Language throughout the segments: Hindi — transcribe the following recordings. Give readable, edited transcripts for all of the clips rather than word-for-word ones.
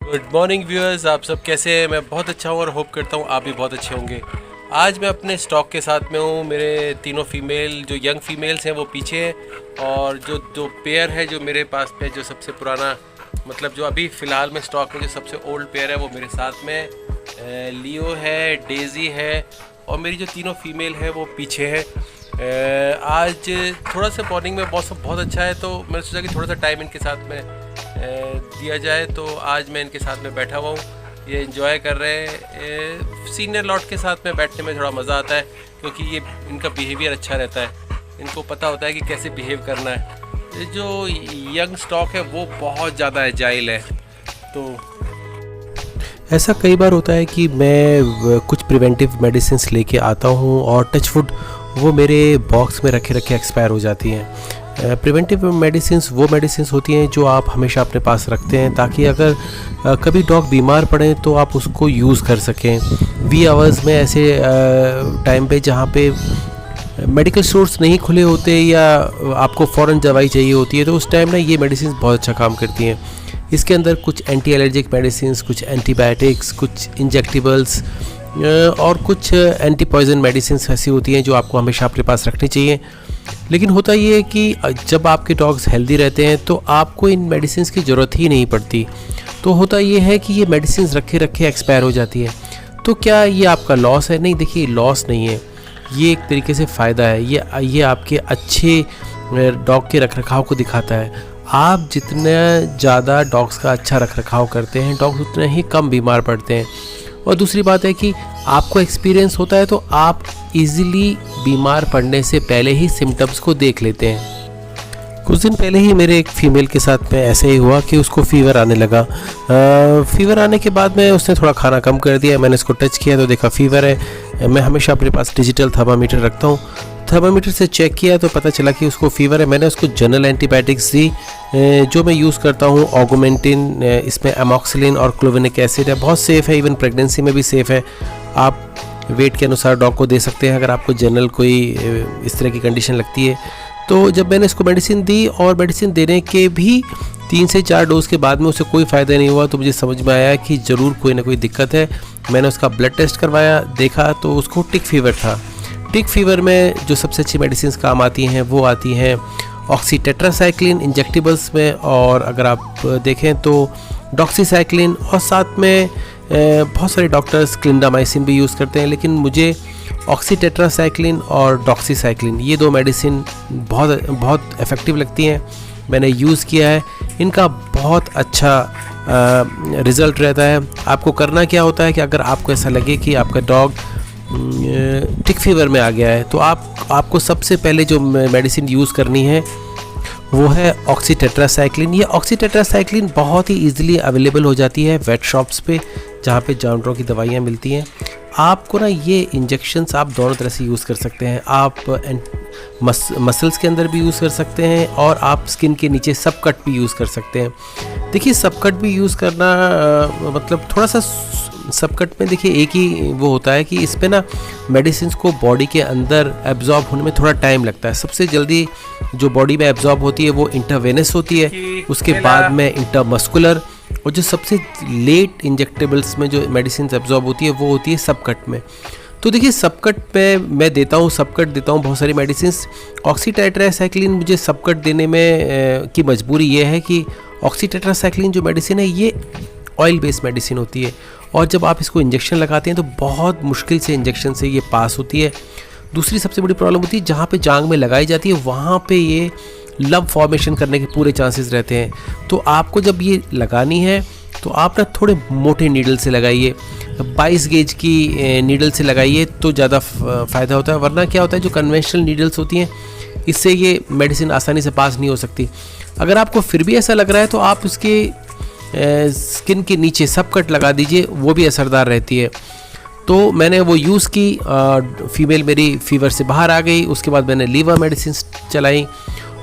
गुड मॉर्निंग व्यूअर्स, आप सब कैसे हैं। मैं बहुत अच्छा हूँ और होप करता हूँ आप भी बहुत अच्छे होंगे। आज मैं अपने स्टॉक के साथ में हूँ। मेरे तीनों फीमेल जो यंग फीमेल्स हैं वो पीछे हैं और जो जो पेयर है जो मेरे पास में जो सबसे पुराना मतलब जो अभी फ़िलहाल में स्टॉक में जो सबसे ओल्ड पेयर है वो मेरे साथ में लियो है, डेज़ी है और मेरी जो तीनों फीमेल है वो पीछे है। आज थोड़ा सा मॉर्निंग में मौसम बहुत अच्छा है तो मैंने सोचा कि थोड़ा सा टाइम इनके साथ में दिया जाए। तो आज मैं इनके साथ में बैठा हुआ हूँ, ये एंजॉय कर रहे हैं। सीनियर लॉट के साथ में बैठने में थोड़ा मज़ा आता है क्योंकि ये इनका बिहेवियर अच्छा रहता है, इनको पता होता है कि कैसे बिहेव करना है। ये जो यंग स्टॉक है वो बहुत ज़्यादा एजाइल है। तो ऐसा कई बार होता है कि मैं कुछ प्रिवेंटिव मेडिसिन लेके आता हूँ और टचवुड वो मेरे बॉक्स में रखे रखे एक्सपायर हो जाती हैं। प्रिवेंटिव मेडिसिन्स वो मेडिसिन्स होती हैं जो आप हमेशा अपने पास रखते हैं ताकि अगर कभी डॉग बीमार पड़े तो आप उसको यूज़ कर सकें। वी आवर्स में ऐसे टाइम पे जहाँ पे मेडिकल स्टोर्स नहीं खुले होते या आपको फ़ौरन दवाई चाहिए होती है तो उस टाइम ना ये मेडिसिन बहुत अच्छा काम करती हैं। इसके अंदर कुछ एंटी एलर्जिक मेडिसिन्स, कुछ एंटीबायोटिक्स, कुछ इंजेक्टिबल्स और कुछ एंटी पॉइजन मेडिसिन्स ऐसी होती हैं जो आपको हमेशा अपने पास रखनी चाहिए। लेकिन होता ये है कि जब आपके डॉग्स हेल्दी रहते हैं तो आपको इन मेडिसिन्स की ज़रूरत ही नहीं पड़ती। तो होता ये है कि ये मेडिसिन्स रखे रखे एक्सपायर हो जाती है। तो क्या ये आपका लॉस है? नहीं, देखिए लॉस नहीं है, ये एक तरीके से फ़ायदा है। ये आपके अच्छे डॉग के रखरखाव को दिखाता है। आप जितना ज़्यादा डॉग्स का अच्छा रखरखाव करते हैं डॉग्स उतने ही कम बीमार पड़ते हैं। और दूसरी बात है कि आपको एक्सपीरियंस होता है तो आप इजीली बीमार पड़ने से पहले ही सिम्टम्स को देख लेते हैं। कुछ दिन पहले ही मेरे एक फ़ीमेल के साथ में ऐसे ही हुआ कि उसको फ़ीवर आने लगा। फ़ीवर आने के बाद में उसने थोड़ा खाना कम कर दिया। मैंने इसको टच किया तो देखा फ़ीवर है। मैं हमेशा अपने पास डिजिटल थर्मामीटर रखता हूँ। थर्मामीटर से चेक किया तो पता चला कि उसको फ़ीवर है। मैंने उसको जनरल एंटीबायोटिक्स दी जो मैं यूज़ करता हूँ, ऑगमेंटिन, इसमें एमॉक्सिलिन और क्लोविनिक एसिड है। बहुत सेफ़ है, इवन प्रेगनेंसी में भी सेफ़ है। आप वेट के अनुसार डॉग को दे सकते हैं अगर आपको जनरल कोई इस तरह की कंडीशन लगती है। तो जब मैंने इसको मेडिसिन दी और मेडिसिन देने के भी 3 से 4 डोज के बाद में उसे कोई फ़ायदा नहीं हुआ तो मुझे समझ में आया कि ज़रूर कोई ना कोई दिक्कत है। मैंने उसका ब्लड टेस्ट करवाया, देखा तो उसको टिक फीवर था। टिक फीवर में जो सबसे अच्छी मेडिसिन काम आती हैं वो आती हैं ऑक्सीटेट्रासाइक्लिन इंजेक्टिबल्स में, और अगर आप देखें तो डॉक्सीसाइक्लिन, और साथ में बहुत सारे डॉक्टर्स क्लिंडामाइसिन भी यूज़ करते हैं। लेकिन मुझे ऑक्सीटेट्रासाइक्लिन और डॉक्सीसाइक्लिन ये 2 मेडिसिन बहुत इफ़ेक्टिव लगती हैं। मैंने यूज़ किया है, इनका बहुत अच्छा रिज़ल्ट रहता है। आपको करना क्या होता है कि अगर आपको ऐसा लगे कि आपका डॉग टिक फीवर में आ गया है तो आपको सबसे पहले जो मेडिसिन यूज़ करनी है वो है ऑक्सीटेट्रासाइक्लिन। ये ऑक्सीटेट्रासाइक्लिन बहुत ही इजीली अवेलेबल हो जाती है वेट शॉप्स पे जहाँ पे जानवरों की दवाइयाँ मिलती हैं। आपको ना ये इंजेक्शंस आप दोनों तरह से यूज़ कर सकते हैं। आप मसल्स के अंदर भी यूज़ कर सकते हैं और आप स्किन के नीचे सब कट भी यूज़ कर सकते हैं। देखिए सब कट भी यूज़ करना मतलब थोड़ा सा सब कट में देखिए एक ही वो होता है कि इस पे ना मेडिसिन को बॉडी के अंदर एब्जॉर्ब होने में थोड़ा टाइम लगता है। सबसे जल्दी जो बॉडी में एब्जॉर्ब होती है वो इंटरवेनस होती है, उसके बाद में इंटरमस्कुलर, और जो सबसे लेट इंजेक्टेबल्स में जो मेडिसिन एब्जॉर्ब होती है वो होती है सब कट में। तो देखिए सब कट पे मैं देता हूँ, सब कट देता हूँ बहुत सारी मेडिसिन। ऑक्सीटेट्रासाइक्लिन मुझे सब कट देने में की मजबूरी ये है कि ऑक्सीटेट्रासाइक्लिन जो मेडिसिन है ये ऑयल बेस्ड मेडिसिन होती है और जब आप इसको इंजेक्शन लगाते हैं तो बहुत मुश्किल से इंजेक्शन से ये पास होती है। दूसरी सबसे बड़ी प्रॉब्लम होती है जहाँ पे जांग में लगाई जाती है वहाँ पे ये लव फॉर्मेशन करने के पूरे चांसेस रहते हैं। तो आपको जब ये लगानी है तो आप ना थोड़े मोटे नीडल से लगाइए, 22 गेज की नीडल से लगाइए तो ज़्यादा फ़ायदा होता है। वरना क्या होता है जो कन्वेंशनल नीडल्स होती हैं इससे ये मेडिसिन आसानी से पास नहीं हो सकती। अगर आपको फिर भी ऐसा लग रहा है तो आप उसके स्किन के नीचे सब कट लगा दीजिए, वो भी असरदार रहती है। तो मैंने वो यूज़ की, फीमेल मेरी फीवर से बाहर आ गई। उसके बाद मैंने लीवर मेडिसिन चलाई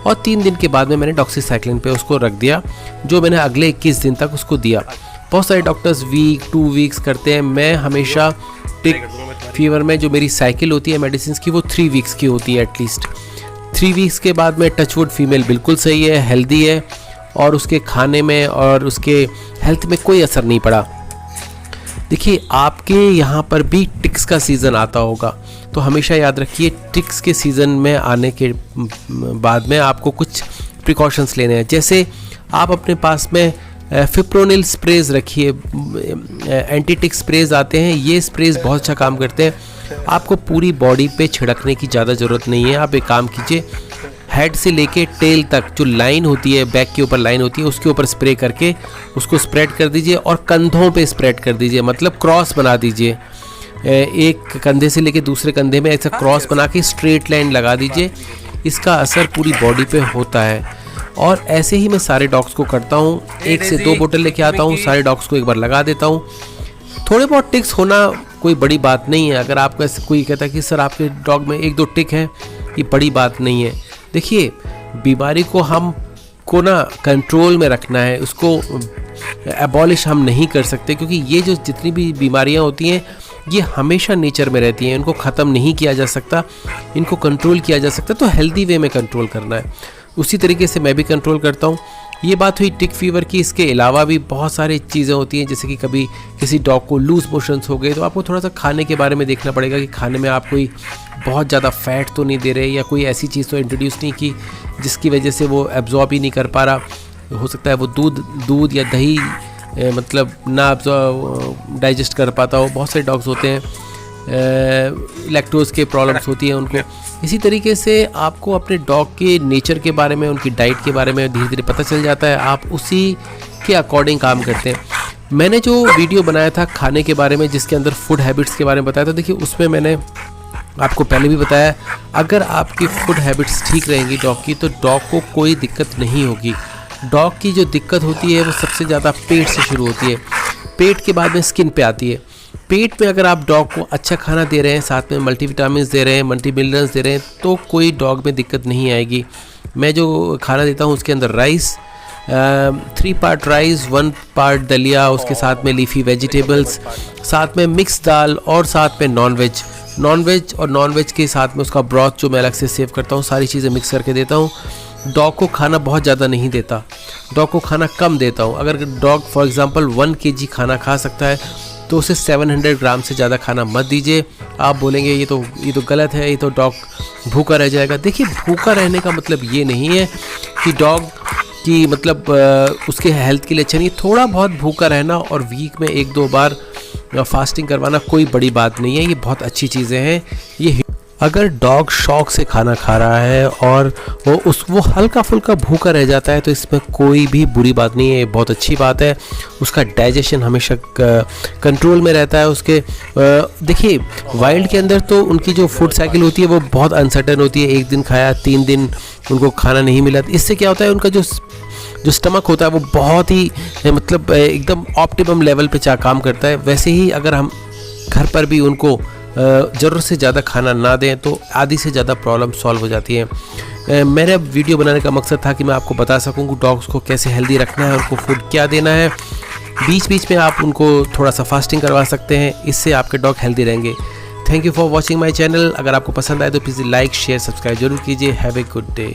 और 3 दिन के बाद में मैंने डॉक्सीसाइक्लिन पे उसको रख दिया जो मैंने अगले 21 दिन तक उसको दिया। बहुत सारे डॉक्टर्स वीक 2 वीक्स करते हैं। मैं हमेशा टिक फीवर में जो मेरी साइकिल होती है मेडिसिन की वो 3 वीक्स की होती है एटलीस्ट। 3 वीक्स के बाद में टचवुड फीमेल बिल्कुल सही है, हेल्दी है और उसके खाने में और उसके हेल्थ में कोई असर नहीं पड़ा। देखिए, आपके यहाँ पर भी टिक्स का सीज़न आता होगा, तो हमेशा याद रखिए टिक्स के सीज़न में आने के बाद में आपको कुछ प्रिकॉशंस लेने हैं। जैसे आप अपने पास में फिप्रोनिल स्प्रेज रखिए, एंटी टिक स्प्रेज आते हैं, ये स्प्रेज बहुत अच्छा काम करते हैं। आपको पूरी बॉडी पे छिड़कने की ज़्यादा ज़रूरत नहीं है। आप एक काम कीजिए, हेड से लेके टेल तक जो लाइन होती है, बैक के ऊपर लाइन होती है, उसके ऊपर स्प्रे करके उसको स्प्रेड कर दीजिए और कंधों पे स्प्रेड कर दीजिए, मतलब क्रॉस बना दीजिए। एक कंधे से लेके दूसरे कंधे में ऐसा क्रॉस बना के स्ट्रेट लाइन लगा दीजिए। इसका असर पूरी बॉडी पे होता है। और ऐसे ही मैं सारे डॉग्स को करता हूँ। 1 से 2 बोतल लेके आता हूँ, सारे डॉग्स को एक बार लगा देता हूँ। थोड़े बहुत टिक्स होना कोई बड़ी बात नहीं है। अगर आपको ऐसे कोई कहता है कि सर आपके डॉग में 1-2 टिक है, ये बड़ी बात नहीं है। देखिए, बीमारी को हमको ना कंट्रोल में रखना है, उसको एबॉलिश हम नहीं कर सकते, क्योंकि ये जो जितनी भी बीमारियां होती हैं ये हमेशा नेचर में रहती हैं, इनको ख़त्म नहीं किया जा सकता, इनको कंट्रोल किया जा सकता। तो हेल्दी वे में कंट्रोल करना है। उसी तरीके से मैं भी कंट्रोल करता हूँ। ये बात हुई टिक फीवर की। इसके अलावा भी बहुत सारी चीज़ें होती हैं, जैसे कि कभी किसी डॉग को लूज मोशंस हो गए, तो आपको थोड़ा सा खाने के बारे में देखना पड़ेगा कि खाने में आप कोई बहुत ज़्यादा फैट तो नहीं दे रहे, या कोई ऐसी चीज़ तो इंट्रोड्यूस नहीं की जिसकी वजह से वो एब्जॉर्ब ही नहीं कर पा रहा। हो सकता है वो दूध या दही मतलब ना डाइजेस्ट कर पाता हो। बहुत सारे डॉग्स होते हैं, लैक्टोज के प्रॉब्लम्स होती हैं उनको। इसी तरीके से आपको अपने डॉग के नेचर के बारे में, उनकी डाइट के बारे में धीरे धीरे पता चल जाता है। आप उसी के अकॉर्डिंग काम करते हैं। मैंने जो वीडियो बनाया था खाने के बारे में, जिसके अंदर फूड हैबिट्स के बारे में बताया था, देखिए उसमें मैंने आपको पहले भी बताया, अगर आपकी फूड हैबिट्स ठीक रहेंगी डॉग की, तो डॉग को कोई दिक्कत नहीं होगी। डॉग की जो दिक्कत होती है वो सबसे ज़्यादा पेट से शुरू होती है, पेट के बाद में स्किन पे आती है। पेट में अगर आप डॉग को अच्छा खाना दे रहे हैं, साथ में मल्टीविटामिन्स दे रहे हैं, मल्टी मिनरल्स दे रहे हैं, तो कोई डॉग में दिक्कत नहीं आएगी। मैं जो खाना देता हूँ उसके अंदर राइस, 3 पार्ट राइस, 1 पार्ट दलिया, उसके साथ में लीफी वेजिटेबल्स, साथ में मिक्स दाल और साथ में नॉनवेज और नॉनवेज के साथ में उसका ब्रॉथ जो मैं अलग से सेव करता हूँ, सारी चीज़ें मिक्स करके देता हूँ। डॉग को खाना बहुत ज़्यादा नहीं देता, डॉग को खाना कम देता हूँ। अगर डॉग फॉर एग्जांपल 1 kg खाना खा सकता है, तो उसे 700 ग्राम से ज़्यादा खाना मत दीजिए। आप बोलेंगे ये तो गलत है, ये तो डॉग भूखा रह जाएगा। देखिए, भूखा रहने का मतलब ये नहीं है कि डॉग की मतलब उसके हेल्थ के लिए अच्छा नहीं। थोड़ा बहुत भूखा रहना और वीक में 1-2 बार फास्टिंग करवाना कोई बड़ी बात नहीं है, ये बहुत अच्छी चीज़ें हैं। ये अगर डॉग शौक से खाना खा रहा है और वो हल्का फुल्का भूखा रह जाता है, तो इसमें कोई भी बुरी बात नहीं है, ये बहुत अच्छी बात है। उसका डाइजेशन हमेशा कंट्रोल में रहता है। उसके देखिए, वाइल्ड के अंदर तो उनकी जो फूड साइकिल होती है वो बहुत अनसर्टेन होती है। 1 दिन खाया, 3 दिन उनको खाना नहीं मिला। इससे क्या होता है, उनका जो स्टमक होता है वो बहुत ही मतलब एकदम ऑप्टिमम लेवल पे काम करता है। वैसे ही अगर हम घर पर भी उनको ज़रूरत से ज़्यादा खाना ना दें, तो आधी से ज़्यादा प्रॉब्लम सॉल्व हो जाती है। मेरा वीडियो बनाने का मकसद था कि मैं आपको बता सकूं कि डॉग्स को कैसे हेल्दी रखना है, उनको फूड क्या देना है। बीच बीच में आप उनको थोड़ा सा फास्टिंग करवा सकते हैं, इससे आपके डॉग हेल्दी रहेंगे। Thank you for watching my channel. अगर आपको पसंद आए तो प्लीज़ लाइक, शेयर, सब्सक्राइब जरूर कीजिए। Have a good day.